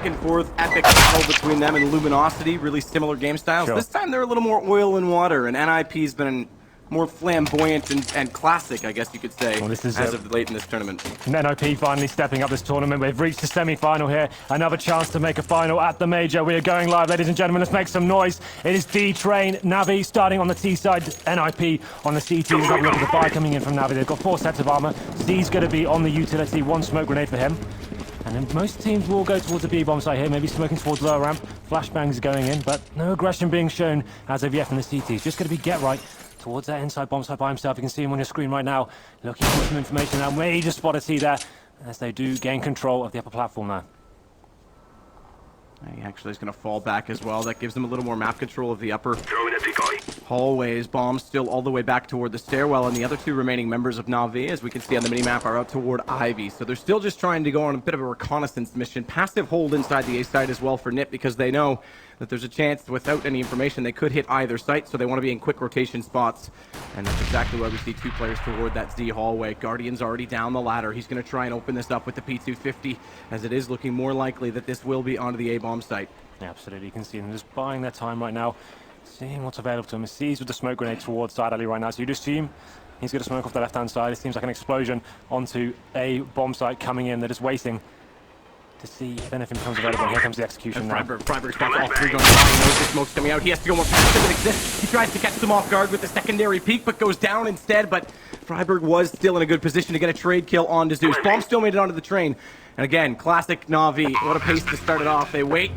and forth epic battle between them and Luminosity, really similar game styles. Sure. This time they're a little more oil and water, and NIP's been more flamboyant and classic, I guess you could say, well, this is, as of late in this tournament. NIP finally stepping up this tournament. We've reached the semi-final here. Another chance to make a final at the major. We are going live, ladies and gentlemen. Let's make some noise. It is D-Train, Navi starting on the T side, NIP on the CT. We've got a look at the buy coming in from Navi. They've got 4 sets of armor. Z's going to be on the utility, 1 smoke grenade for him. And then most teams will go towards the B-bomb site here, maybe smoking towards lower ramp. Flashbangs going in, but no aggression being shown as of yet from the CT. It's just going to be get right towards that inside bomb site by himself. You can see him on your screen right now, looking for some information. Now, major spot a T there, as they do gain control of the upper platform there. He actually is going to fall back as well. That gives them a little more map control of the upper hallways. Bombs still all the way back toward the stairwell, and the other 2 remaining members of Navi, as we can see on the minimap, are out toward Ivy. So they're still just trying to go on a bit of a reconnaissance mission. Passive hold inside the A site as well for NIP, because they know that there's a chance, without any information, they could hit either site, so they want to be in quick rotation spots. And that's exactly why we see 2 players toward that Z hallway. Guardian's already down the ladder. He's going to try and open this up with the P250, as it is looking more likely that this will be onto the A-bomb site. Yeah, absolutely. You can see them just buying their time right now, seeing what's available to him. He sees with the smoke grenade towards side alley right now, so you'd assume he's going to smoke off the left-hand side. It seems like an explosion onto a bomb site coming in. They're just waiting to see if anything becomes available. Here comes the execution now. Freiburg spots all 3 going down. He knows the smoke's coming out. He has to go more passive than exists. He tries to catch them off guard with the secondary peek, but goes down instead. But Freiburg was still in a good position to get a trade kill onto Zeus. Bomb still made it onto the train. And again, classic Na'Vi. What a pace to start it off. They wait,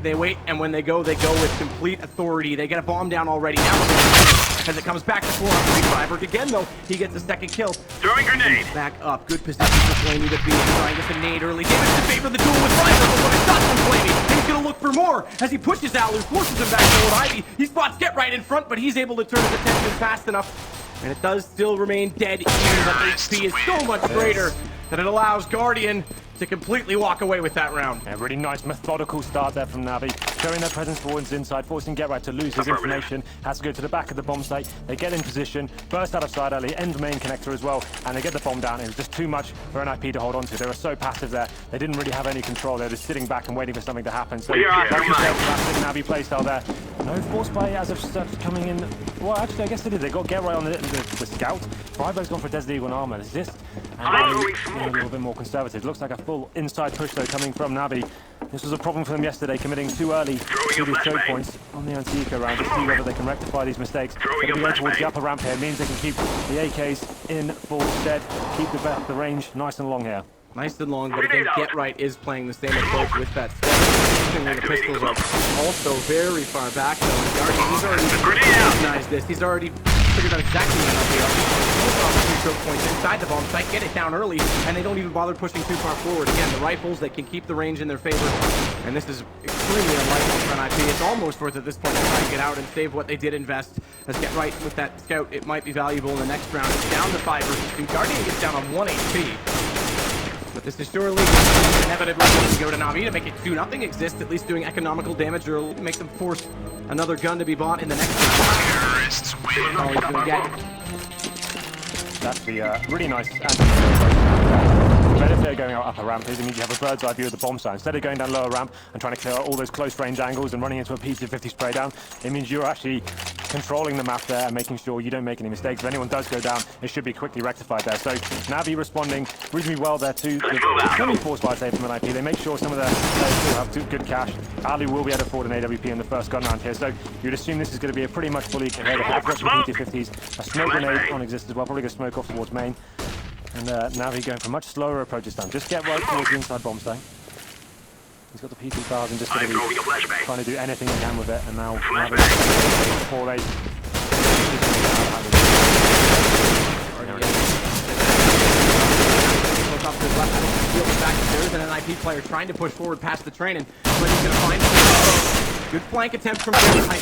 and when they go with complete authority. They get a bomb down already. Now as it comes back to 400 Freiburg again, though, he gets a second kill. Throwing grenade. Back up. Good position for Flamey to be trying to nade early. Damage to favor the duel with Freiburg, but what a shot from Flamey. And he's going to look for more as he pushes Alu, forces him back toward Ivy. He spots Get Right in front, but he's able to turn his attention fast enough. And it does still remain dead even, but HP is so much greater that it allows Guardian to completely walk away with that round. A really nice methodical start there from Navi, showing their presence towards inside, forcing Get Right to lose his information, has to go to the back of the bomb site. They get in position, burst out of side alley, end main connector as well, and they get the bomb down. It was just too much for NIP to hold on to. They were so passive there, they didn't really have any control. They were just sitting back and waiting for something to happen. So that's just their classic Navi playstyle there. No force play as of such coming in. Well, actually, I guess they did. They got Get Right on the scout. Freiburg's gone for Desert Eagle and armor. Assist, and Navi being a little bit more conservative. Looks like a full inside push though coming from Navi. This was a problem for them yesterday, committing too early to these choke points on the anti-eco round to see whether they can rectify these mistakes. They're going towards the upper ramp here. It means they can keep the AKs in full stead, keep the range nice and long here. Nice and long, but again, Get Right is playing the same approach with that step. The pistols are also very far back, though. He's already recognized this. He's already figured out exactly what they'll be. 2 choke points inside the bomb site, get it down early, and they don't even bother pushing too far forward. Again, the rifles, they can keep the range in their favor, and this is extremely unlikely for NIP. It's almost worth at this point to try and get out and save what they did invest. As Get Right with that scout, it might be valuable in the next round. It's down to 5 versus 2. Guardian gets down on 1 HP. But this is surely inevitably going to go to Navi to make it 2-0 exist, at least doing economical damage, or make them force another gun to be bought in the next round. Terrorists win. All he's going to get. That's the really nice anti-eco. The benefit of going out upper ramp is it means you have a bird's eye view of the bomb site. Instead of going down lower ramp and trying to clear out all those close range angles and running into a P250 spray down, it means you're actually controlling the map there and making sure you don't make any mistakes. If anyone does go down, it should be quickly rectified there. So Navi responding reasonably well there too. It's only forced by save from NIP. They make sure some of their players still have good cash. Ali will be able to afford an AWP in the first gun round here. So you'd assume this is going to be a pretty much fully covered. They have got some P250s, a smoke grenade on exists as well, probably going to smoke off towards main. And Navi going for a much slower approach this time. Just get right towards the inside bomb site. He's got the P2000 just going to be trying to do anything he can with it. And now Navi before they... Up to his left, I don't feel the back. There is an NIP player trying to push forward past the train, and he's going to find him. Good flank attempt from Dreamhack.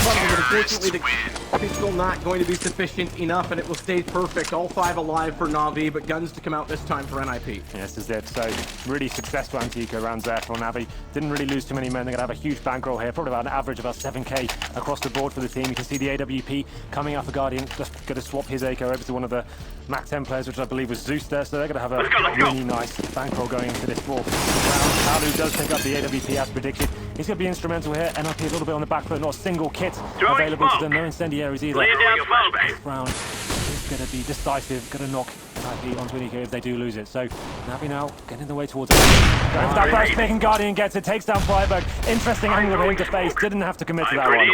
But unfortunately, the pistol not going to be sufficient enough, and it will stay perfect. All 5 alive for Na'Vi, but guns to come out this time for NIP. Yes, this is it. So really successful anti-eco rounds there for Navi. Didn't really lose too many men. They're going to have a huge bankroll here, probably about an average of about 7k across the board for the team. You can see the AWP coming out for Guardian. Just going to swap his eco over to one of the Mac 10 players, which I believe was Zeus there. So they're going to have a really nice bankroll going into this fourth round. round. Alu does pick up the AWP as predicted. He's going to be instrumental here. NRP a little bit on the back foot. Not a single kit available to them. No incendiaries either. This round is going to be decisive. Going to knock NIP onto an eco if they do lose it. So Navi now getting the way towards it. Going for that first pick and Guardian gets it. Takes down Freiburg. Interesting angle for him to face. Didn't have to commit to that one.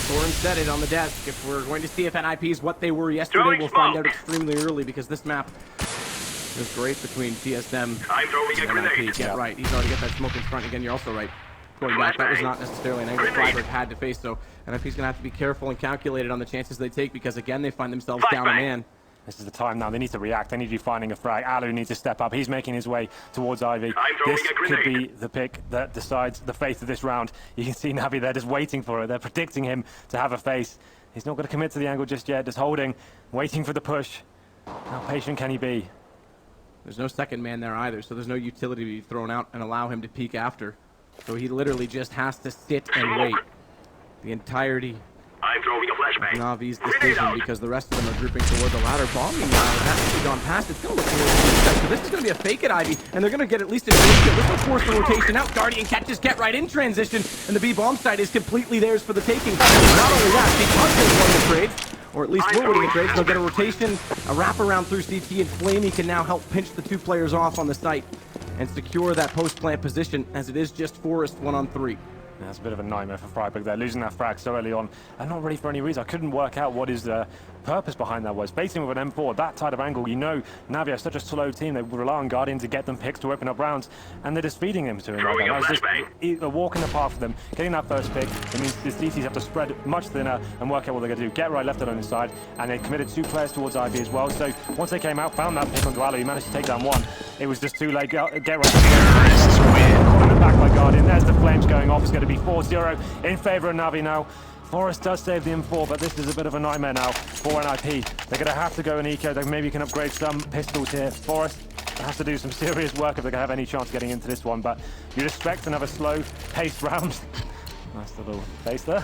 Soren said it on the desk. If we're going to see if NIP is what they were yesterday, we'll find out extremely early, because this map is great between TSM and NIP. Get right. He's already got that smoke in front. Again, you're also right. Going back, that was not necessarily an angle Freiburg had to face, so NIP's going to have to be careful and calculated on the chances they take, because, again, they find themselves down a man. This is the time now. They need to react. They need to be finding a frag. Alu needs to step up. He's making his way towards Ivy. This could be the pick that decides the fate of this round. You can see Navi there just waiting for it. They're predicting him to have a face. He's not going to commit to the angle just yet. Just holding, waiting for the push. How patient can he be? There's no second man there either, so there's no utility to be thrown out and allow him to peek after. So he literally just has to sit and wait the entirety of Navi's decision, because the rest of them are grouping toward the ladder. Bombing now has actually gone past. It's going to look towards, so this is going to be a fake at Ivy, and they're going to get at least a big kill. This will force the rotation out. Guardian catches Get right in transition, and the B bomb site is completely theirs for the taking. Not only that, because they won the trades, or at least we're winning the trades, they'll get a rotation, a wraparound through CT, and Flamey can now help pinch the two players off on the site and secure that post-plant position, as it is just Forest 1-on-3. Yeah, that's a bit of a nightmare for Freiburg there, losing that frag so early on, and not really for any reason. I couldn't work out what his purpose behind that was. Facing with an M4, that type of angle, you know Navi are such a slow team, they rely on Guardian to get them picks to open up rounds, and they're just feeding them to him like that. That was just a walk in the park for them. Getting that first pick, it means the CTs have to spread much thinner and work out what they're going to do. Get right left it on his side, and they committed 2 players towards Ivy as well. So once they came out, found that pick on Dwallo, he managed to take down 1. It was just too late. Get right. Caught in the back by Guardian. There's the flames going off. It's going to be 4-0 in favor of Navi now. Forest does save the M4, but this is a bit of a nightmare now for NIP. They're going to have to go in eco. They maybe can upgrade some pistols here. Forest has to do some serious work if they're going to have any chance of getting into this one, but you'd expect another slow-paced round. Nice little face there.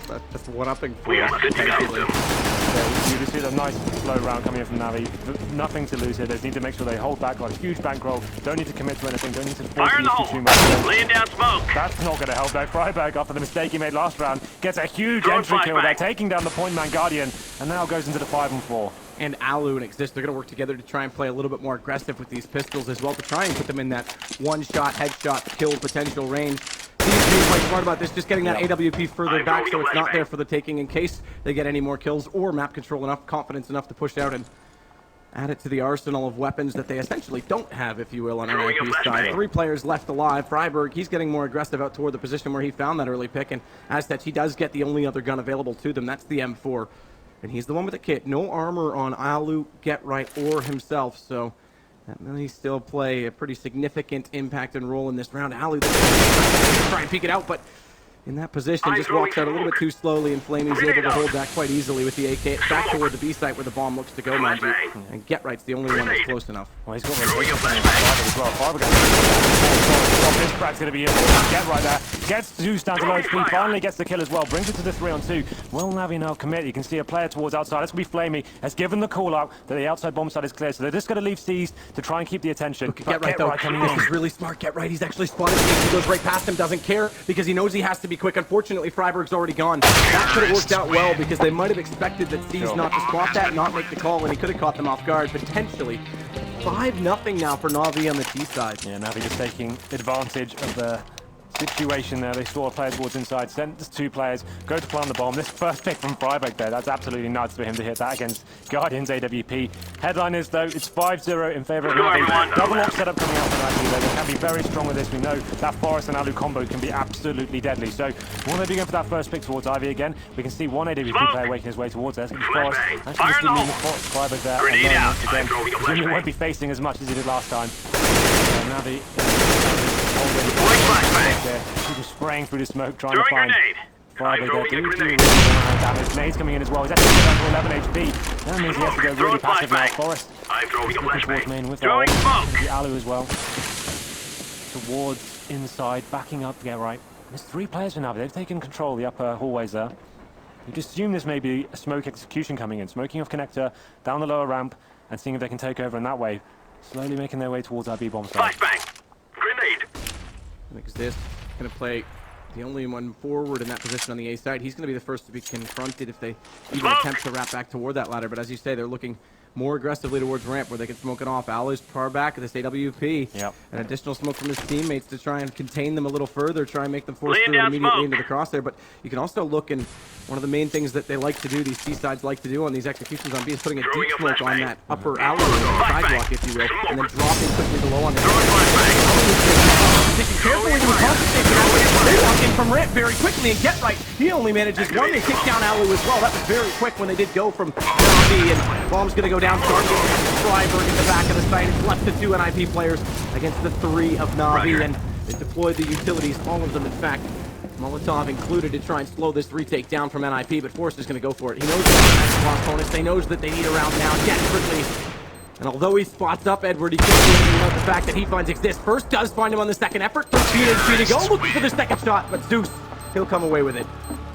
That's one-upping for us. You just see the nice slow round coming in from Navi. Nothing to lose here. They need to make sure they hold back, got a huge bankroll. Don't need to commit to anything. Don't need to force these too much. Laying down smoke. That's not going to help though. Freiburg, after the mistake he made last round, gets a huge entry kill there, taking down the point man Guardian, and now goes into the 5-4. And Alu and Exist, they're going to work together to try and play a little bit more aggressive with these pistols as well, to try and put them in that one-shot, headshot, kill potential range. Seems to be quite smart about this, just getting that AWP further back so it's not there for the taking in case they get any more kills, or map control enough, confidence enough to push out and add it to the arsenal of weapons that they essentially don't have, if you will, on NIP's side. 3 players left alive. Freiburg, he's getting more aggressive out toward the position where he found that early pick, and as such, he does get the only other gun available to them. That's the M4, and he's the one with the kit. No armor on Alu, Get Right, or himself, so that may still play a pretty significant impact and role in this round. Alu try and peek it out, but in that position just walks out a little bit too slowly, and Flamey's able to hold that quite easily with the AK back toward the B site where the bomb looks to go, mind you. And Get Right's the only one that's close enough. Well, he's got as well. Freiburg this frag's going to be important. Get Right there. Gets Zeus down to low speed. Finally gets the kill as well. Brings it to the 3-on-2. Will Navi now commit? You can see a player towards outside. That's going to be Flamey. Has given the call out that the outside bomb side is clear. So they're just going to leave C's to try and keep the attention. Look at Get Right though. This is really smart. Get Right. He's actually spotted. He goes right past him. Doesn't care because he knows he has to be quick. Unfortunately, Freiburg's already gone. That could have worked out well because they might have expected that C's not to spot that, not make the call, and he could have caught them off guard, potentially. 5-0 now for Navi on the T side. Yeah, Navi just taking advantage of the situation there. They saw a player towards inside, sent just 2 players, go to plant the bomb. This first pick from Freiburg there, that's absolutely nuts for him to hit that against Guardian's AWP. Headline is, though, it's 5-0 in favor of Navi. Double lock setup coming out from Navi, though. They can be very strong with this. We know that Forest and Alu combo can be absolutely deadly. So, will they be going for that first pick towards Ivy again? We can see one AWP player making his way towards us. Forest actually just didn't mean to Freiburg there. And again, presumably won't be facing as much as he did last time. Navi he's just spraying through the smoke, trying to find Freiburg there. Damage. Nade's coming in as well. He's actually down to 11 HP. That means he has to go really passive now. Forest looking towards main with the Alu as well. Towards inside, backing up. Get Right. There's 3 players for Navi. They've taken control of the upper hallways there. You just assume this may be a smoke execution coming in. Smoking off connector, down the lower ramp, and seeing if they can take over in that way. Slowly making their way towards our B-bomb side. And Exist going to play the only one forward in that position on the A side. He's going to be the first to be confronted if they even attempt to wrap back toward that ladder. But as you say, they're looking more aggressively towards ramp where they can smoke it off. Alu's far back at this AWP. Yep. An additional smoke from his teammates to try and contain them a little further, try and make them force through immediately into the crosshair. But you can also look, and one of the main things that they like to do, these C-sides like to do on these executions on B, is putting a deep smoke on that upper alley, sidewalk, if you will, and then dropping quickly below on the taking carefully to compensate for that. They walk in from ramp very quickly, and Get Right, he only manages one. They kick down Alu as well. That was very quick when they did go from Navi, and Bomb's going to go down. Freiburg in the back of the site. It's left to 2 NIP players against the 3 of Navi, and they deployed the utilities, all of them in fact, Molotov included, to try and slow this retake down from NIP, but Forrest is going to go for it. He knows that lost bonus. They knows that they need a round now desperately. And although he spots up Edward, he can't do anything about the fact that he finds Exist. First does find him on the second effort. 13 HP to go, looking for the second shot, but Zeus, he'll come away with it.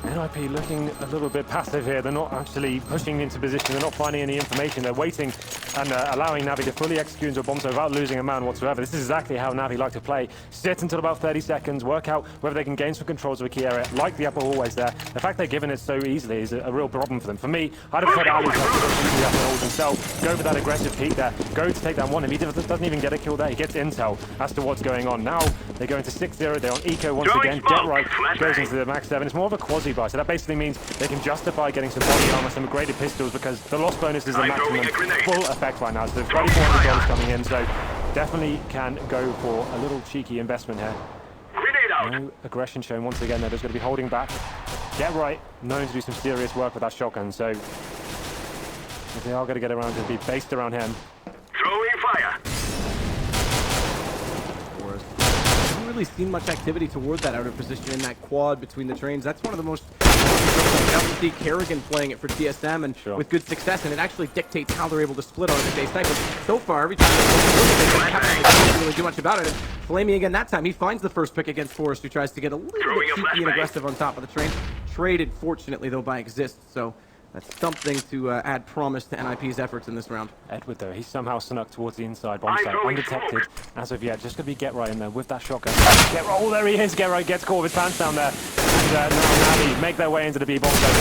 NIP looking a little bit passive here. They're not actually pushing into position. They're not finding any information. They're waiting and allowing Navi to fully execute into a bomb without losing a man whatsoever. This is exactly how Navi like to play. Sit until about 30 seconds, work out whether they can gain some controls of a key area, like the upper hallways there. The fact they're giving it so easily is a real problem for them. For me, I'd have preferred Ali to the upper halls himself, go for that aggressive peek there, go to take down one. If he doesn't even get a kill there, he gets intel as to what's going on. Now they're going to 6-0. They're on eco once again. Get Right goes into the max 7. It's more of a quasi-buy, so that basically means they can justify getting some body armor, some upgraded pistols, because the loss bonus is a maximum full effect right now. So $2,400 coming in, so definitely can go for a little cheeky investment here. No aggression shown once again. They're just going to be holding back. Get Right, known to do some serious work with that shotgun, so if they are going to get around, it'll be based around him. Throwing fire. Haven't really seen much activity toward that outer position in that quad between the trains. That's one of the most I see Kerrigan playing it for TSM and with good success, and it actually dictates how they're able to split on the base sniper. So far, every time they haven't really do much about it. And Flamey again that time, he finds the first pick against Forrest, who tries to get a little bit cheeky and aggressive on top of the train. Traded, fortunately, though, by Exist, so that's something to add promise to NIP's efforts in this round. Edward, though, he's somehow snuck towards the inside bomb site, undetected as of yet. Just going to be Get Right in there with that shotgun. Get Right, oh, there he is. Get Right gets caught with his pants down there. And now Navi make their way into the B bomb site.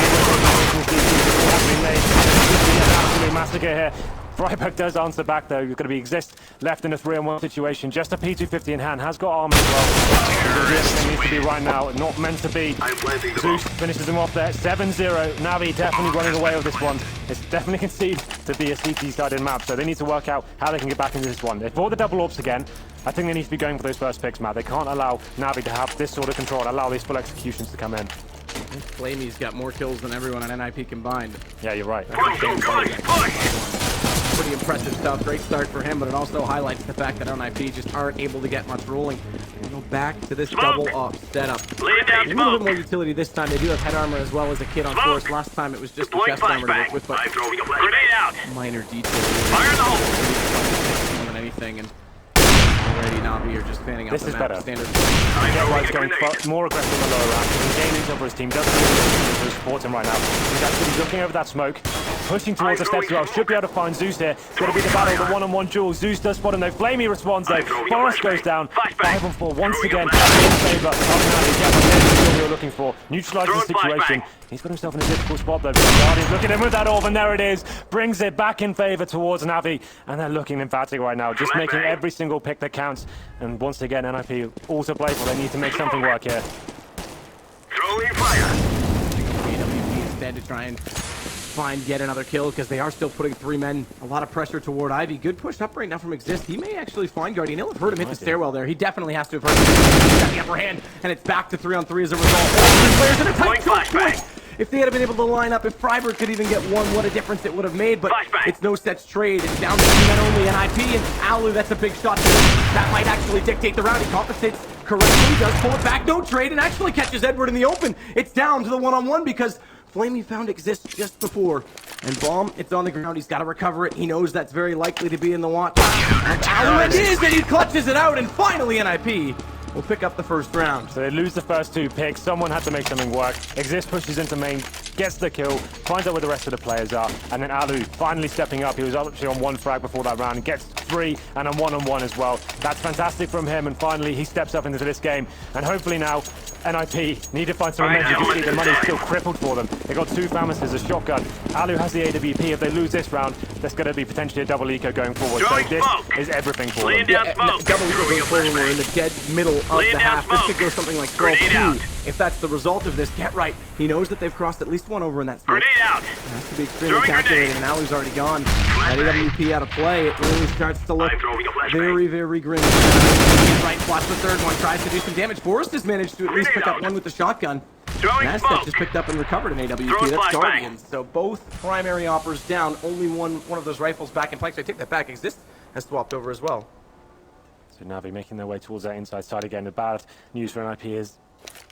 Absolute massacre here. Freiburg does answer back, though. You're going to be Exist left in a 3-on-1 situation. Just a P250 in hand. Has got armor as well. Everything needs to be right now. Not meant to be. Zeus finishes him off there. 7-0. Navi definitely running away with this one. It's definitely conceived to be a CT-sided map, so they need to work out how they can get back into this one. They bought the double orbs again. I think they need to be going for those first picks, Matt. They can't allow Navi to have this sort of control and allow these full executions to come in. Flamey's got more kills than everyone on NIP combined. Yeah, you're right. Pretty impressive stuff. Great start for him, but it also highlights the fact that NIP just aren't able to get much rolling. We'll go back to this double up setup. A little bit more utility this time. They do have head armor as well as a kit on Force. Last time it was just the chest armor to work with, but minor detail. Fire in the hole. More than anything, and already Navi are just fanning out this the is map. better. Standard. Get Right's going more aggressive in the lower round. He can gain intel for his team. Doesn't really support him right now. He's actually looking over that smoke. Pushing towards the steps well. Should be able to find Zeus here. It's going to be the battle, the one-on-one duel. Zeus does spot him though. Flamey responds though. Forrest goes down. 5-on-4 once again in favor of Navi. That's what we were looking for. Neutralizes the situation. He's got himself in a difficult spot though. Guardians look at him with that orb, and there it is. Brings it back in favor towards Navi. And they're looking emphatic right now. Just making every single pick that counts. And once again, NIP also playful. They need to make something work here. Throwing fire. AWP instead to try and find yet another kill, because they are still putting 3 men. A lot of pressure toward Ivy. Good push up right now from Exist. He may actually find Guardian. He'll have heard him hit the stairwell there. He definitely has to have heard him. He's got the upper hand, and it's back to 3-on-3 as a result. Players in a tight point. If they had been able to line up, if Freiburg could even get one, what a difference it would have made, but it's no sets trade. It's down to 2 men only, NIP and Alu, that's a big shot to him. That might actually dictate the round. He compensates correctly, does pull it back, no trade, and actually catches Edward in the open. It's down to the 1-on-1 because Flamey found Exist just before. And Bomb, it's on the ground. He's got to recover it. He knows that's very likely to be in the watch. And Alu, it is, and he clutches it out, and finally NIP will pick up the first round. So they lose the first 2 picks. Someone had to make something work. Exist pushes into main. gets the kill, finds out where the rest of the players are, and then Alu finally stepping up. He was actually on 1 frag before that round, gets 3 and a 1-on-1 as well. That's fantastic from him, and finally he steps up into this game, and hopefully now NIP need to find some revenge. You can see the money's still crippled for them. They got 2 Pyjamas, a shotgun. Alu has the AWP. If they lose this round, there's going to be potentially a double eco going forward. So this is everything for them. Double eco going forward. We're in the dead middle of the half. This could go something like 12-2 if that's the result of this. Get right. He knows that they've crossed at least 1 over in that smoke. It has to be extremely calculated, and Alu's already gone. That AWP out of play. It really starts to look very, very grim. Right, plots the 3rd one, tries to do some damage. Forrest has managed to at least pick up 1 with the shotgun. Aztec just picked up and recovered an AWP. That's Guardians. So both primary oppers down. Only one of those rifles back in play. So I take that back. Exist has swapped over as well. So Navi making their way towards that inside side again. The bad news for NIP is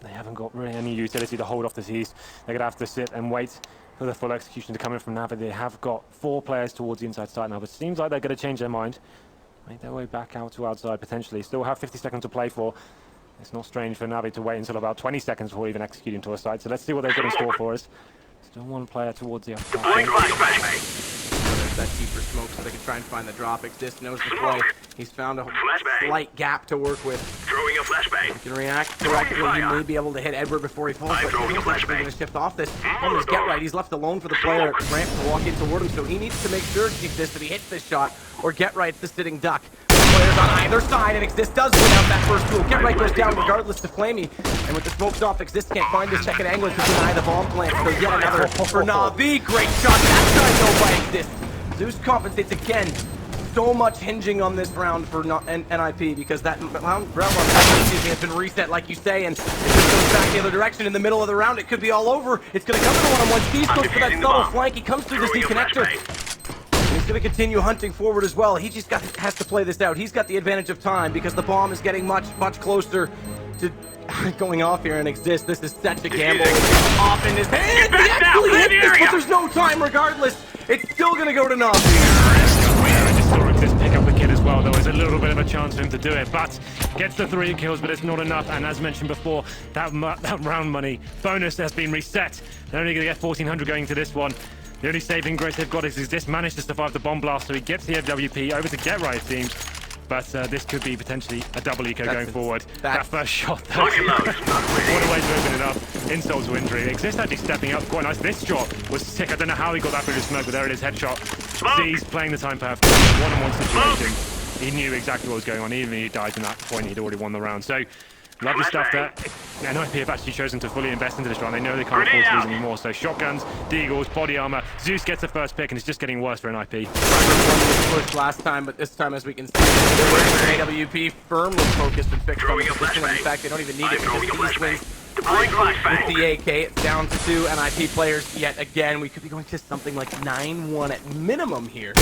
they haven't got really any utility to hold off this east. They're going to have to sit and wait for the full execution to come in from Navi. They have got 4 players towards the inside side now, but it seems like they're going to change their mind. Make their way back out to outside potentially. Still have 50 seconds to play for. It's not strange for Navi to wait until about 20 seconds before even executing to a side. So let's see what they've got in store for us. Still 1 player towards the outside. There's that deeper smoke so they can try and find the drop. Exist knows the play. He's found a slight gap to work with. Throwing a flashbang. He can react correctly. He may be able to hit Edward before he falls. But he's actually going to shift off this. One is Get Right. He's left alone for the player at ramp to walk in toward him. So he needs to make sure Exist that he hits this shot, or Get Right's the sitting duck. Players on either side, and Exist does win out that first duel. Get Right goes down regardless to Flamey. And with the smokes off, Exist can't find his second angle to deny the bomb plant. So yet another for Navi. Great shot. That time though by Exist. Zeus compensates again. So much hinging on this round for NIP because that round has been reset, like you say, and it just goes back the other direction. In the middle of the round, it could be all over. It's going to come to one-on-one. Steve goes for that subtle flank. He comes through this deconnector. He's going to continue hunting forward as well. He just has to play this out. He's got the advantage of time because the bomb is getting much closer to going off here and Exist. This is such a gamble. Off in his hand. He actually hit this, but there's no time regardless. It's still going to go to Navi. Just pick up the kid as well, though. There's a little bit of a chance for him to do it, but gets the 3 kills, but it's not enough. And as mentioned before, that round money bonus has been reset. They're only going to get 1,400 going to this one. The only saving grace they've got is Exist managed to survive the bomb blast, so he gets the FWP over to Get Right, it seems. But this could be potentially a double eco going forward. That first shot, though. What a way to open it up. Insult to injury. Exist actually stepping up quite nice. This shot was sick. I don't know how he got that through the smoke, but there it is, headshot. Z's playing the time perfect. One-on-one situation. He knew exactly what was going on. Even if he died in that point, he'd already won the round. So, lovely stuff there. NIP have actually chosen to fully invest into this round. They know they can't afford to lose anymore. So shotguns, deagles, body armor. Zeus gets the first pick, and it's just getting worse for NIP. Pushed last time, but this time, as we can see, AWP firmly focused and fixed on the position. In fact, they don't even need it because these wins with the AK. It's down to 2 NIP players yet again. We could be going to something like 9-1 at minimum here.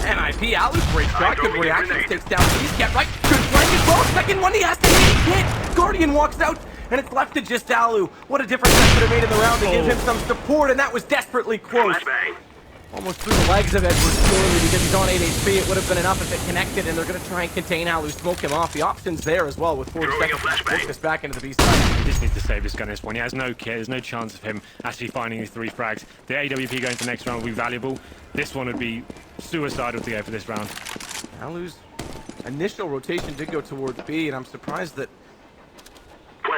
NIP, Alu's great shot, good reaction, takes down Z's. Get Right, good flank as well. Second one, he has to hit. Guardian walks out, and it's left to just Alu. What a difference that could have made in the round to give him some support, and that was desperately close. Almost through the legs of Edward slowly because he's on 8 HP. It would have been enough if it connected, and they're going to try and contain Alu, smoke him off. The option's there as well with 40 seconds to push this back into the B side. He just needs to save this gun this one. He has no care. There's no chance of him actually finding these 3 frags. The AWP going to the next round will be valuable. This one would be suicidal to go for this round. Alu's initial rotation did go toward B, and I'm surprised that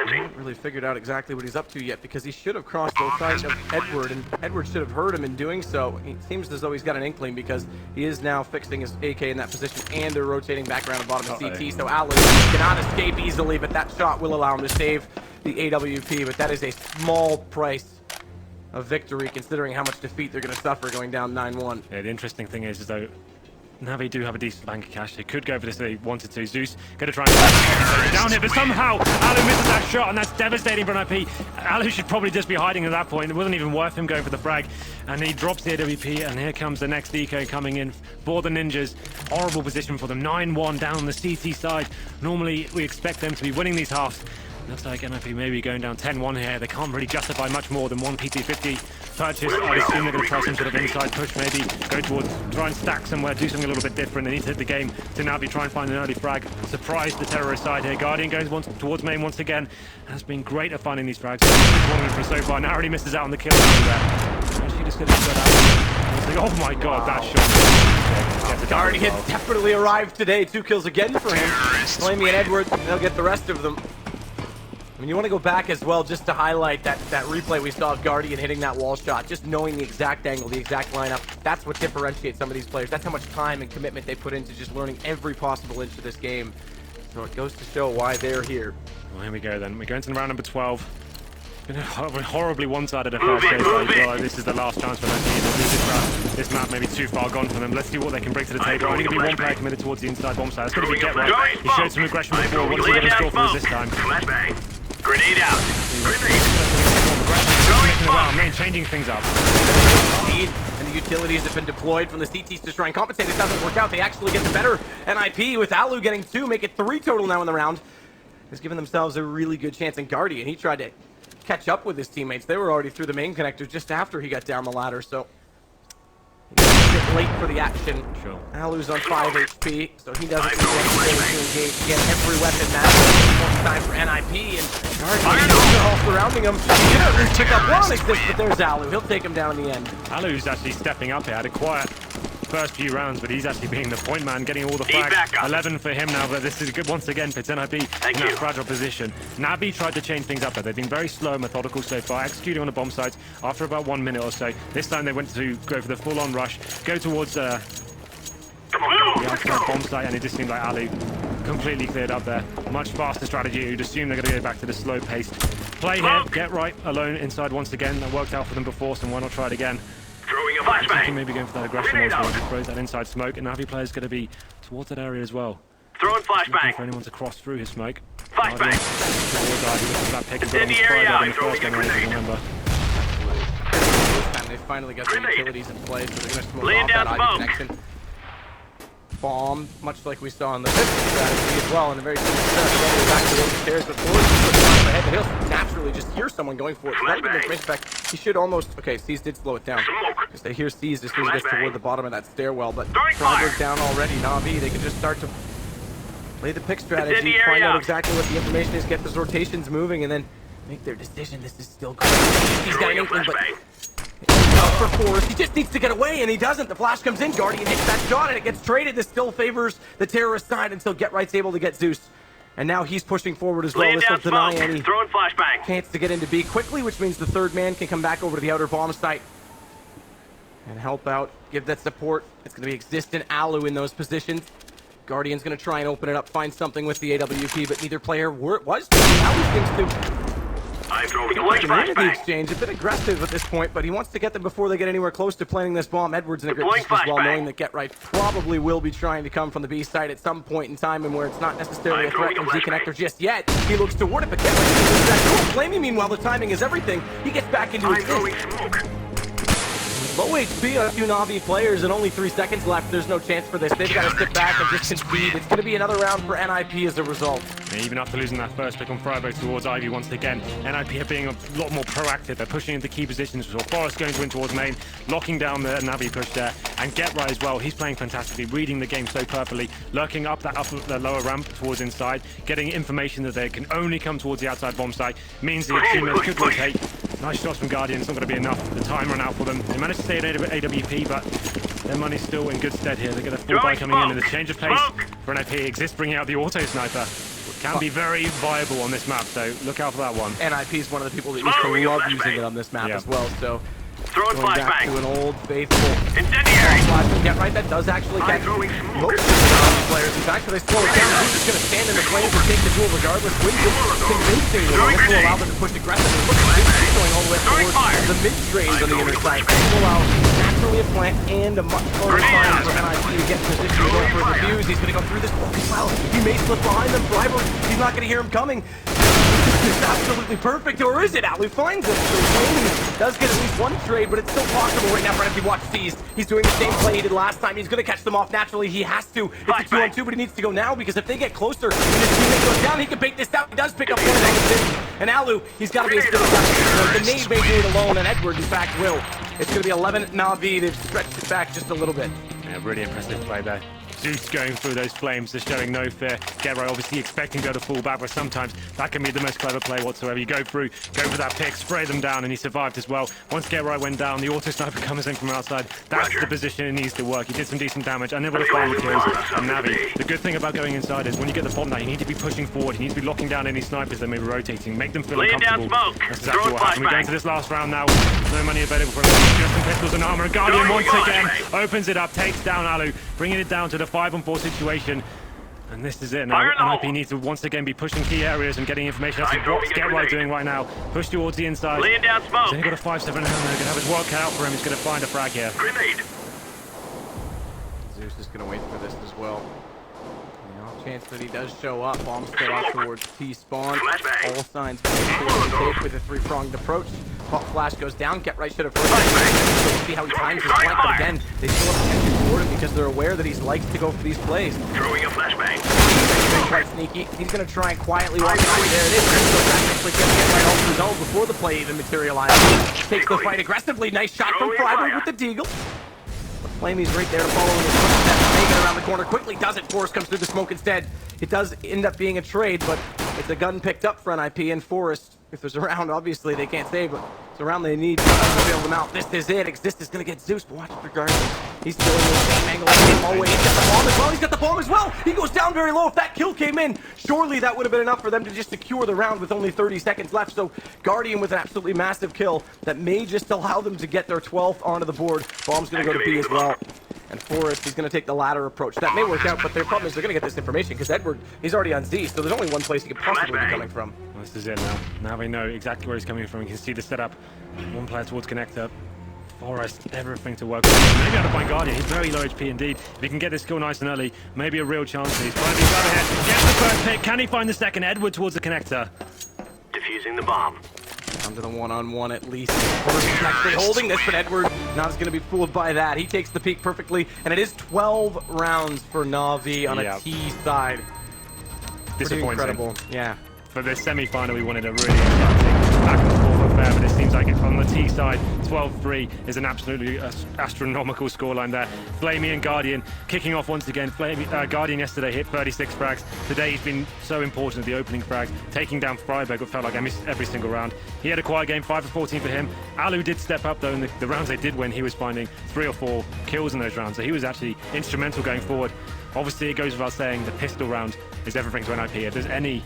he hasn't really figured out exactly what he's up to yet because he should have crossed both sides of Edward, and Edward should have heard him in doing so. It seems as though he's got an inkling because he is now fixing his AK in that position, and they're rotating back around the bottom of CT, so Alu cannot escape easily, but that shot will allow him to save the AWP, but that is a small price of victory considering how much defeat they're going to suffer going down 9-1. Yeah, the interesting thing is though, Navi do have a decent bank of cash. They could go for this if they wanted to. Zeus going to try and down here, but somehow Alu misses that shot, and that's devastating for NIP. Alu should probably just be hiding at that point. It wasn't even worth him going for the frag, and he drops the AWP, and here comes the next eco coming in for the Ninjas. Horrible position for them. 9-1 down on the CT side. Normally, we expect them to be winning these halves. Looks like NIP may be going down 10-1 here. They can't really justify much more than 1 PT50 purchase. I'd assume they're going to try some sort of inside push, maybe go towards, try and stack somewhere, do something a little bit different. They need to hit the game to Navi, try and find an early frag, surprise the terrorist side here. Guardian goes towards main once again. Has been great at finding these frags. For so far, now already misses out on the kill there. She just gets shut out. Like, oh my god, that shot. Guardian definitely arrived today. 2 kills again for him. Flamey and Edward, they'll get the rest of them. I mean, you want to go back as well just to highlight that replay we saw of Guardian hitting that wall shot. Just knowing the exact angle, the exact lineup. That's what differentiates some of these players. That's how much time and commitment they put into just learning every possible inch of this game. So it goes to show why they're here. Well, here we go then. We go into round number 12. Been a horribly one-sided affair so far. This is the last chance for them. This map may be too far gone for them. Let's see what they can bring to the table. Only going to be one player committed towards the inside bomb site. It's going to be Get Right. He showed some aggression before. What is he going to store for us this time? Grenade out. Man, changing things up. And the utilities have been deployed from the CTs to try and compensate. It doesn't work out. They actually get the better NIP with Alu getting 2, make it 3 total now in the round. Has given themselves a really good chance. And Guardian, he tried to catch up with his teammates. They were already through the main connector just after he got down the ladder, so he's a bit late for the action. Sure. Alu's on 5 HP, so he doesn't engage to get every weapon now. One time for NIP, and Guardian are all surrounding him. He's pick up one assist, but there's Alu. He'll take him down in the end. Alu's actually stepping up here. Had a quiet first few rounds, but he's actually being the point man, getting all the frags. 11 for him now, but this is good once again. Puts NIP in that fragile position. Navi tried to change things up, but they've been very slow and methodical so far, executing on the bomb sites after about 1 minute or so. This time they went to go for the full-on rush, go towards the outside bomb site, and it just seemed like Alu completely cleared up there. Much faster strategy. You'd assume they're going to go back to the slow-paced play here. Get Right alone inside once again. That worked out for them before, so why not try it again? Throwing a flashbang. Maybe going for that aggression once more. Just throws that inside smoke, and Navi player's going to be towards that area as well. Throwing flashbang. For anyone to cross through his smoke. Flashbang. Incendiary out. Throwing a grenade. Remember. They finally got the utilities in place, so they're going to smoke Laying off down that smoke. Ivy connection. Bomb, much like we saw in the pistol strategy as well, in a very similar setup. Back to the stairs, but Forrest is putting on ahead, but he'll naturally just hear someone going for it. So not even information back. He should almost. Okay, C's did slow it down. Because they hear C's as soon as he gets toward the bottom of that stairwell, but Frogger's down already. Navi, they can just start to play the pick strategy, find out exactly what the information is, get those rotations moving, and then make their decision. This is still good. He's got an inkling, but for Forrest, he just needs to get away, and he doesn't. The flash comes in, Guardian hits that shot, and it gets traded. This still favors the terrorist side until Get Right's able to get Zeus. And now he's pushing forward as well. This will deny any chance to get into B quickly, which means the third man can come back over to the outer bomb site and help out, give that support. It's going to be Existent Alu in those positions. Guardian's going to try and open it up, find something with the AWP, but neither player was. Alu seems to the exchange, a bit aggressive at this point, but he wants to get them before they get anywhere close to planting this bomb. Edwards in a good position as well, knowing that Get Right probably will be trying to come from the B side at some point in time, and where it's not necessarily a threat from Z Connector just yet. He looks toward it, but Get Right uses that dual flaming. Meanwhile, the timing is everything. He gets back into his low HP on 2 Navi players and only 3 seconds left. There's no chance for this. They've got to sit back and just concede. It's going to be another round for NIP as a result. Even after losing that first pick on Freiburg towards Ivy once again, NIP are being a lot more proactive. They're pushing into key positions. So Forrest going to win towards main, locking down the Navi push there. And Get Right as well. He's playing fantastically, reading the game so perfectly, lurking up the lower ramp towards inside, getting information that they can only come towards the outside bomb site. Means the teammates could rotate. Nice shots from Guardian. It's not going to be enough. The time ran out for them. They managed to stay at AWP, but their money's still in good stead here. They get a full buy coming in, and the change of pace for NIP exists, bringing out the auto sniper. Can be very viable on this map, so look out for that one. NIP is one of the people that used to love using it on this map as well, so going back to an old faithful incendiary flash from Get Right. That does actually catch most of the players. In fact, when they slow it down, he's just going to stand in the flames and take the duel regardless. Wins it convincingly. This will allow them to push aggressively. Look at this going all the way towards the mid-range on the inner side. This will allow naturally a plant and a much harder time for NIP to get in position to go for a defuse. He's going to go through this as well. He may slip behind them. Freiburg, he's not going to hear him coming. It's absolutely perfect, or is it? Alu finds it. So Flamey does get at least one trade, but it's still possible right now for him to watch Seized. He's doing the same play he did last time. He's going to catch them off naturally. He has to. It's a 2-on-2, but he needs to go now because if they get closer and his teammate goes down, he can bait this out. He does pick up one of those. And Alu, he's got to be as good as that. The nade may do it alone, and Edward, in fact, will. It's going to be 11 Na'Vi. They've stretched it back just a little bit. Yeah, really impressive play there. Zeus going through those flames, they're showing no fear. Get-Right obviously expecting to go to fall back, but sometimes that can be the most clever play whatsoever. You go through, go for that pick, spray them down, and he survived as well. Once Get-Right went down, the auto-sniper comes in from outside. That's the position it needs to work. He did some decent damage, unable to find the kills. And Navi, the good thing about going inside is when you get the bomb now, you need to be pushing forward. You need to be locking down any snipers that may be rotating, make them feel uncomfortable. That's exactly what happened. We're going to this last round now. No money available for him. Just some pistols and armor. And Guardian once again opens it up, takes down Alu, bringing it down to the 5-on-4 situation. And this is it now. NIP needs to once again be pushing key areas and getting information. That's what Get-Right doing right now. Push towards the inside. Laying down smoke. He's only got a 5-7 hand. They're going to have his work cut out for him. He's going to find a frag here. Grenade. Zeus is going to wait for this as well. The off chance that he does show up. Bomb still out towards T-spawn. All signs point towards the tape with a 3-pronged approach. Pop flash goes down. Get-Right should have first. So see how he times his flank, but again, they still have to get toward him because they're aware that he's likes to go for these plays. Throwing a flashbang. Quite sneaky. He's going to try and quietly walk by. There it is. So actually going to get right off his own before the play even materializes. Takes the fight aggressively. Nice shot from Freiburg with the deagle. Flamey's right there to follow in his footsteps. Make it around the corner quickly. Does it. Forrest comes through the smoke instead. It does end up being a trade, but it's a gun picked up for NIP, and Forrest, if there's a round, obviously they can't save, but it's a round they need to bail them out. This is it. Exist is going to get Zeus, but watch it for Guardian. He's still in the same angle as him always. He's got the bomb as well. He's got the bomb as well. He goes down very low. If that kill came in, surely that would have been enough for them to just secure the round with only 30 seconds left. So Guardian with an absolutely massive kill that may just allow them to get their 12th onto the board. Bomb's going to go to B as well. And Forrest, he's going to take the ladder approach. That may work out, but their problem is they're going to get this information because Edward, he's already on Z, so there's only one place he could possibly be coming from. Well, this is it now. Now we know exactly where he's coming from. You can see the setup. One player towards connector. Forrest, everything to work with. Maybe out to find Guardian. He's very low HP indeed. If he can get this kill nice and early, maybe a real chance. He's trying to be right ahead. Gets the first pick. Can he find the second? Edward towards the connector. Defusing the bomb. Down to the one-on-one at least. Forrest is actually holding this, but Edward not going to be fooled by that. He takes the peak perfectly, and it is 12 rounds for Na'Vi on a T side. Disappointing. Incredible. Yeah. For this semi-final, we wanted a really exciting back and forth affair, but it seems like on the T side, 12-3 is an absolutely astronomical scoreline there. Flamey and Guardian kicking off once again. Guardian yesterday hit 36 frags. Today he's been so important at the opening frags, taking down Freiburg, it felt like every single round. He had a quiet game, 5 of 14 for him. Alu did step up though in the rounds they did win. He was finding 3 or 4 kills in those rounds, so he was actually instrumental going forward. Obviously, it goes without saying, the pistol round is everything to NIP. If there's any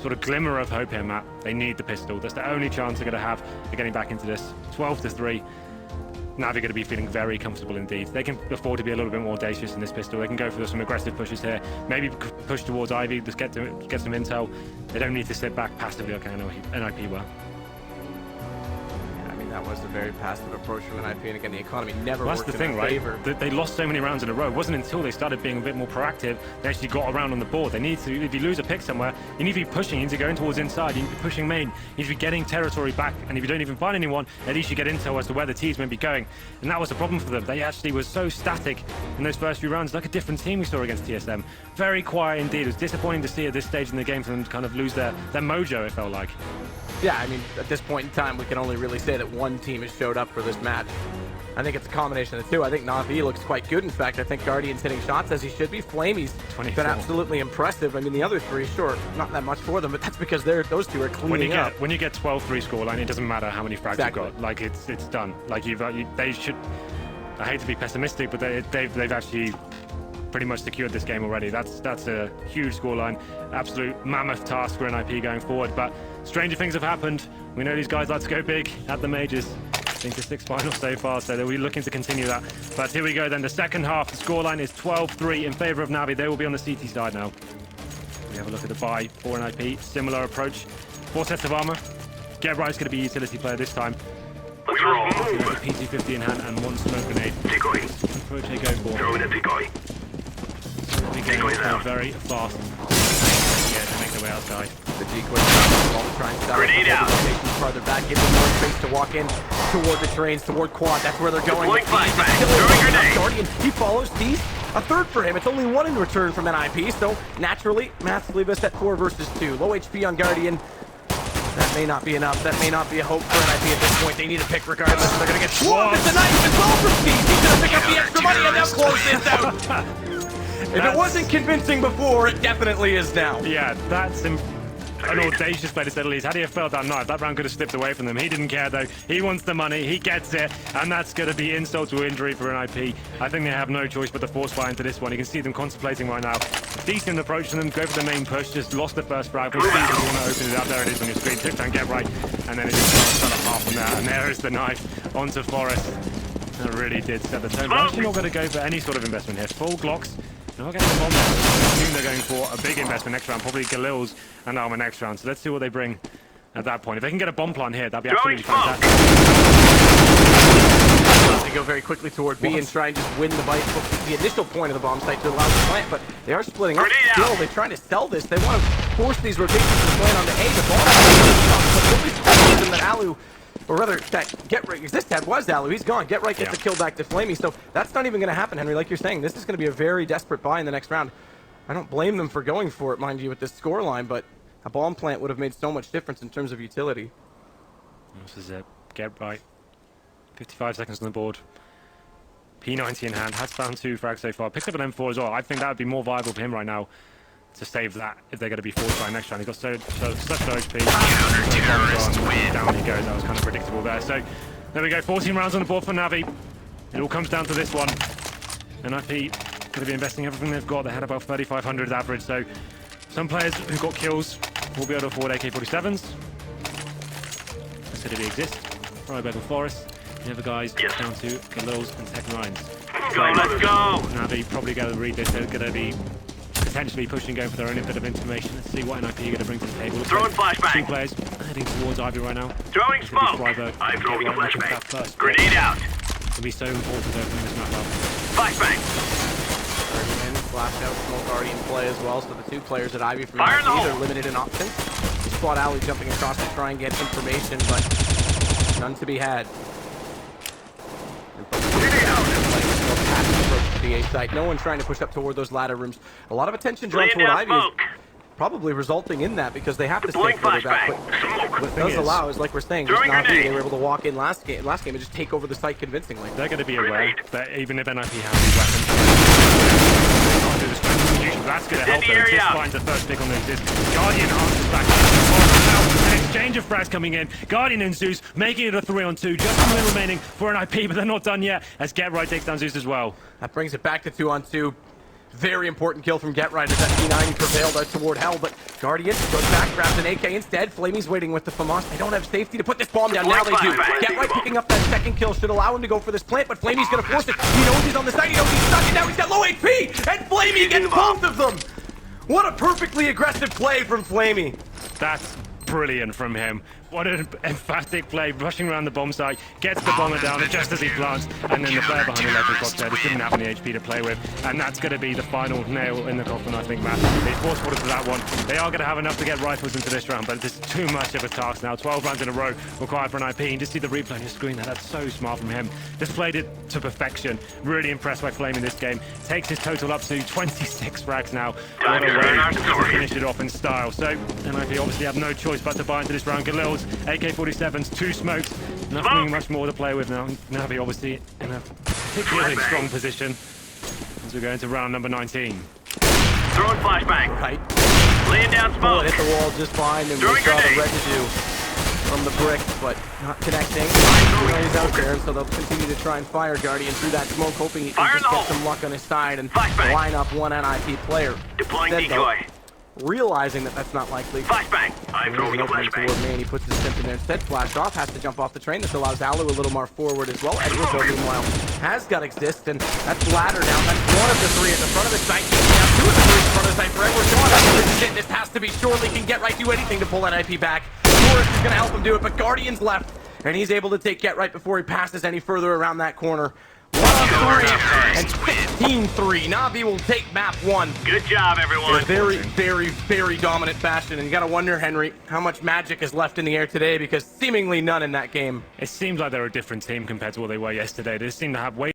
sort of glimmer of hope here, Matt, they need the pistol. That's the only chance they're going to have of getting back into this. 12-3. Now they're going to be feeling very comfortable indeed. They can afford to be a little bit more audacious in this pistol. They can go for some aggressive pushes here. Maybe push towards Ivy, just get some intel. They don't need to sit back passively like NIP were. That was a very passive approach from NIP, and again, the economy never well, worked that's the in thing, their favor. Right? They lost so many rounds in a row. It wasn't until they started being a bit more proactive they actually got around on the board. They need to, if you lose a pick somewhere, you need to be pushing, you need to go in towards inside, you need to be pushing main, you need to be getting territory back, and if you don't even find anyone, at least you get intel as to where the teams may be going. And that was the problem for them. They actually were so static in those first few rounds, like a different team we saw against TSM. Very quiet indeed. It was disappointing to see at this stage in the game for them to kind of lose their mojo, it felt like. Yeah, I mean, at this point in time, we can only really say that one team has showed up for this match. I think it's a combination of the two. I think Na'Vi looks quite good. In fact, I think Guardian's hitting shots as he should be. Flamey's been absolutely impressive. I mean, the other three, sure, not that much for them, but that's because those two are cleaning up. When you get 12-3 scoreline, it doesn't matter how many frags you've got. Like, it's done. Like, they should... I hate to be pessimistic, but they've actually pretty much secured this game already. That's a huge scoreline. Absolute mammoth task for NIP going forward, but stranger things have happened. We know these guys like to go big at the majors. I think the 6 finals so far, so they'll be looking to continue that. But here we go then, the second half. The scoreline is 12-3 in favor of Navi. They will be on the CT side now. We have a look at the buy for NIP. Similar approach. 4 sets of armor. Get-Right's going to be a utility player this time. Let's roll. A PT-50 in hand and 1 smoke grenade. Decoy. Approach they go for. Throwing a decoy. Big game, very fast. Yeah, to make their way outside. The decoy to try and sell Grenade out. locations farther back, give them more space to walk in toward the trains, toward quad. That's where they're going. Deploying flashbang. Throwing grenade. Guardian, he follows. He's a third for him. It's only one in return from NIP, so naturally, maths leave us at 4 versus 2. Low HP on Guardian. That may not be enough. That may not be a hope for NIP at this point. They need a pick regardless. They're going to get swamped. It's a knife as well for Steve. He's going to pick up the extra money and now close this out. If it wasn't convincing before, it definitely is now. Yeah, that's an audacious play to say the least. Had he have failed that knife, that round could have slipped away from them. He didn't care though. He wants the money. He gets it. And that's going to be insult to injury for NIP. I think they have no choice but to force fire into this one. You can see them contemplating right now. Decent approach to them. Go for the main push. Just lost the first frag. But you want to open it up. There it is on your screen. Tip down, get right. And then it just fell apart from there. And there is the knife onto Forrest. That really did set the tone. We're actually not going to go for any sort of investment here. Full Glocks. They're not getting the bomb down. I assume they're going for a big investment next round, probably Galil's and Armor next round. So let's see what they bring at that point. If they can get a bomb plant here, that'd be absolutely fantastic. They go very quickly toward B and try and just win the bite. The initial point of the bomb site to allow the plant, but they are splitting up still. They're trying to sell this. They want to force these rotations to plant onto A. The bomb is that Alu, or rather, that Get Right Existad was Alu. He's gone. Get Right gets a kill back to Flamey. So that's not even going to happen, Henry. Like you're saying, this is going to be a very desperate buy in the next round. I don't blame them for going for it, mind you, with this scoreline, but a bomb plant would have made so much difference in terms of utility. This is it. Get Right. 55 seconds on the board. P90 in hand. Has found 2 frags so far. Picked up an M4 as well. I think that would be more viable for him right now to save that if they're going to be forced by next round. He got such low HP. Down he goes. That was kind of predictable there. So there we go. 14 rounds on the board for Navi. It all comes down to this one. NIP going to be investing everything they've got. They had about 3,500 average. So some players who got kills will be able to afford AK-47s. Consider they exist. Right back with Forrest. The other guys down to Galil's and Tech9s. Let's go! Navi probably going to read this. They're going to be potentially pushing, going for their own bit of information. Let's see what NIP are going to bring to the table. Throwing flashbang. 2 players heading towards Ivy right now. Throwing smoke. I'm throwing a flashbang. Grenade out. It'll be so important to opening this map up. Flashbang. Flash out, smoke already in play as well. So the 2 players at Ivy from Fire in the NIP hole. are limited in options. Spot Alley jumping across to try and get information, but none to be had. The A site. No one trying to push up toward those ladder rooms. A lot of attention drawn toward Ivy, is probably resulting in that because they have to stay further back. But what it does allow is, like we're saying, just not be. They were able to walk in last game and just take over the site convincingly. They're going to be aware that even if NIP have these weapons, they can't do the strength distribution. That's going to help them. Just finds the first pick on the exist. Guardian answers back. An exchange of frags coming in. Guardian and Zeus making it a 3-on-2. Just a minute remaining for NIP, but they're not done yet as Get Right takes down Zeus as well. That brings it back to 2-on-2. Very important kill from Get Right as that P90 prevailed out toward Hell, but Guardian goes back, grabs an AK instead. Flamey's waiting with the FAMAS. They don't have safety to put this bomb down. Now they do. Get Right picking up that second kill should allow him to go for this plant, but Flamey's going to force it. He knows he's on the side. He knows he's stuck, and now he's got low HP, and Flamey gets both of them. What a perfectly aggressive play from Flamey. That's brilliant from him. What an emphatic play, rushing around the bomb site, gets the bomber down just as he plants, and then the player behind the left box there just didn't have any HP to play with, and that's going to be the final nail in the coffin, I think, Matt. They forced forward to that one. They are going to have enough to get rifles into this round, but it's too much of a task now. 12 rounds in a row required for an IP, and just see the replay on your screen there. That's so smart from him. Just played it to perfection. Really impressed by Flame in this game. Takes his total up to 26 frags now. What a way to finish it off in style. So, NIP obviously have no choice but to buy into this round. Galil's AK-47s, 2 smokes, nothing much more to play with now. Navi obviously in a particularly strong position as we go into round number 19. Throwing flashbang. Right. Laying down smoke. Bullet hit the wall just fine, and we saw the residue from the brick, but not connecting. He's out there, so they'll continue to try and fire Guardian through that smoke, hoping he can just get some luck on his side and line up one NIP player. Deploying decoy. Realizing that that's not likely. Flashbang. I'm throwing a flashbang. Toward me, and he puts his stimp in there instead. Flash off, has to jump off the train. This allows Alu a little more forward as well. Edwards, meanwhile, has got exist, and that's ladder now. That's 1 of the 3 at the front of the site. Now 2 of the 3 in front of the site for Edwards. This is it. This has to be. Surely can Get Right do anything to pull NIP back. Forrest is going to help him do it, but Guardian's left, and he's able to take Get Right before he passes any further around that corner. and 15-3. Na'Vi will take map 1. Good job, everyone. In a very, very, very dominant fashion. And you gotta wonder, Henry, how much magic is left in the air today, because seemingly none in that game. It seems like they're a different team compared to what they were yesterday. They seem to have way